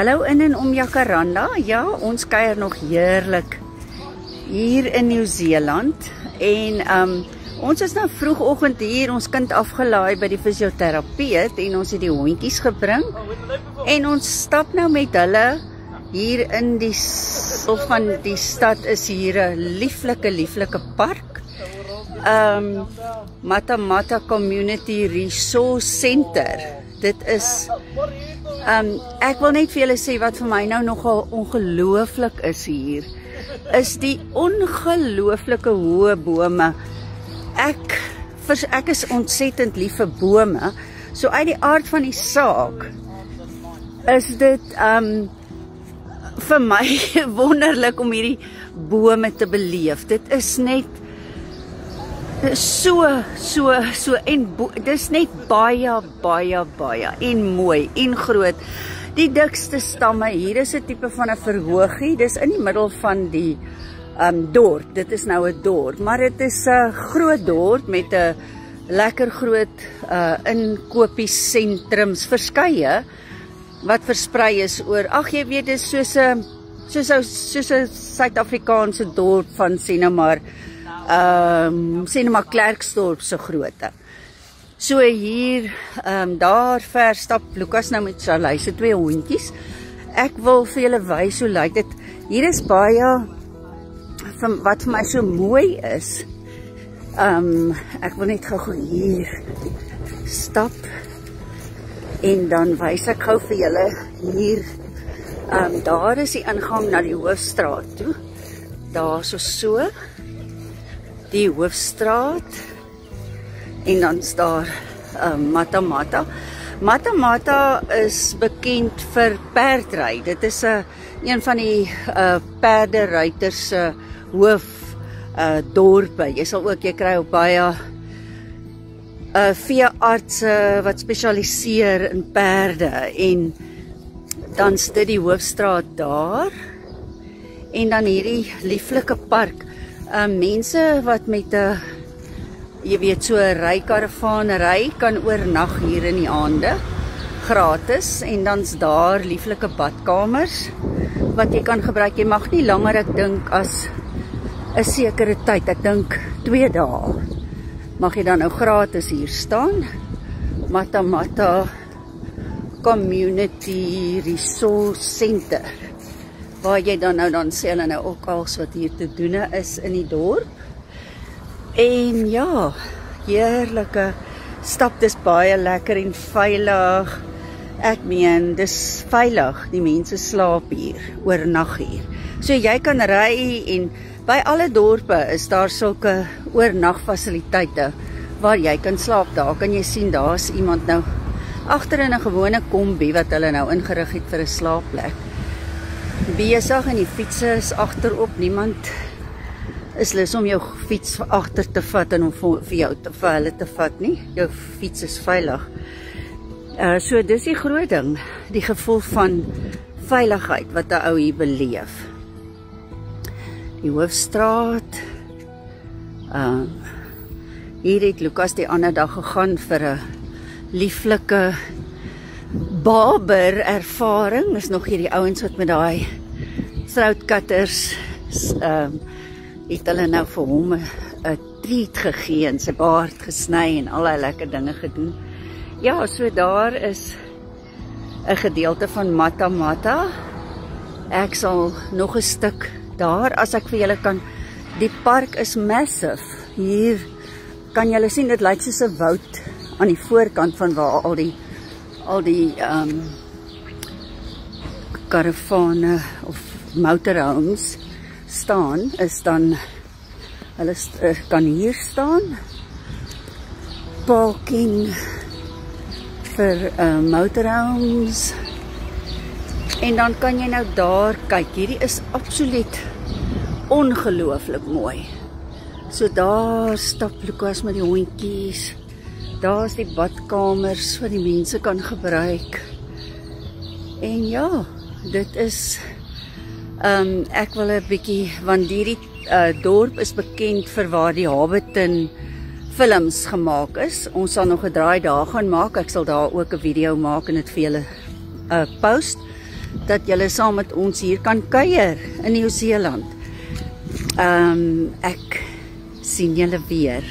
Hallo in en om Jacaranda. Ja, ons kuier nog heerlik hier in Nieu-Seeland. En ons is nou vroegoggend hier, ons kind afgelaai by die fisioterapeut en ons het die hondjies gebring. En ons stap nou met hulle hier in die van die stad is hier 'n lieflike park. Mata Mata Community Resource Center. Dit is ek wil net vir julle sê wat vir my nou nogal ongelooflik is hier. Is die ongelooflike hoë bome. Ek is ontsettend lief vir bome. So uit die aard van die saak is dit vir my wonderlik om hierdie bome te beleef. Dit is net so en dis net baie en mooi en groot. Die dikste stamme hier is 'n tipe van 'n verhoogie. Dis in die middel van die dorp. Dit is nou 'n dorp, maar dit is 'n groot dorp met 'n lekker groot inkopiesentrums, verskeie wat versprei is oor. Ag jy weet, dis soos 'n Suid-Afrikaanse dorp van sê nou maar Klerksdorp se grootte. So hier daar ver stap Lukas nou met Charlie se 2 hondjies. Ek wil vir julle wys hoe lyk dit. Hier is baie wat vir my so mooi is. Ek wil net gou hier stap en dan wys ek gou vir julle hier. Daar is die ingang na die hoofstraat toe. Daar so die hoofstraat en dan is daar Mata Mata. Mata Mata is bekend vir perdry. Dit is een van die perderuiters se hoofdorpe. Jy kry ook baie veeartse wat spesialiseer in perde en dan is dit die hoofstraat daar en dan hierdie lieflike park. Mense wat met 'n jy weet so 'n rykaravaan ry kan oornag hier in die aande gratis en dan's daar lieflike badkamers wat jy kan gebruik. Jy mag nie langer ek dink as 'n sekere tyd, ek dink 2 dae mag jy dan nou gratis hier staan. Mata Mata Community Resource Center. Waar jy dan sê hulle nou ook als wat hier te doen is in die dorp. En ja, heerlike stap, dis baie lekker en veilig. Ek meen, dis veilig, die mense slaap hier, oornag hier. So jy kan ry en by alle dorpe is daar sulke oornagfasiliteite waar jy kan slaap. Daar kan jy sien, daar's iemand nou agter in 'n gewone kombi wat hulle nou ingerig het vir 'n slaapplek. Besig en die fietsse is agterop. Niemand is lus om jou fiets agter te vat en om vir hulle te vat nie. Jou fiets is veilig. So dis die groot ding, die gevoel van veiligheid wat 'n ou hier beleef. Die hoofstraat. Hier het Lukas die ander dag gegaan vir 'n lieflike barber ervaring. Is nog hierdie ouens wat met daai stroutcutters het hulle nou vir hom 'n treat gegee en sy baard gesny en al die lekker dinge gedoen. Ja, so daar is 'n gedeelte van Mata Mata. Ek sal nog 'n stuk daar as ek vir julle kan. Die park is massive. Hier kan julle sien dit lyk soos 'n woud aan die voorkant van waar al die karavane of motorhomes staan, is dan hulle kan hier staan. Parking vir motorhomes. En dan kan jy nou daar kyk. Hierdie is absoluut ongelooflik mooi. So daar stap Lukas met die hondjies. Daar's die badkamers wat die mense kan gebruik. En ja, dit is ek wil 'n bietjie, want hierdie dorp is bekend vir waar die Hobbiton films gemaak is. Ons sal nog 'n draai daar gaan maak. Ek sal daar ook 'n video maak en dit vir julle post. dat julle saam met ons hier kan kuier in Nieu-Seeland. Ek sien julle weer.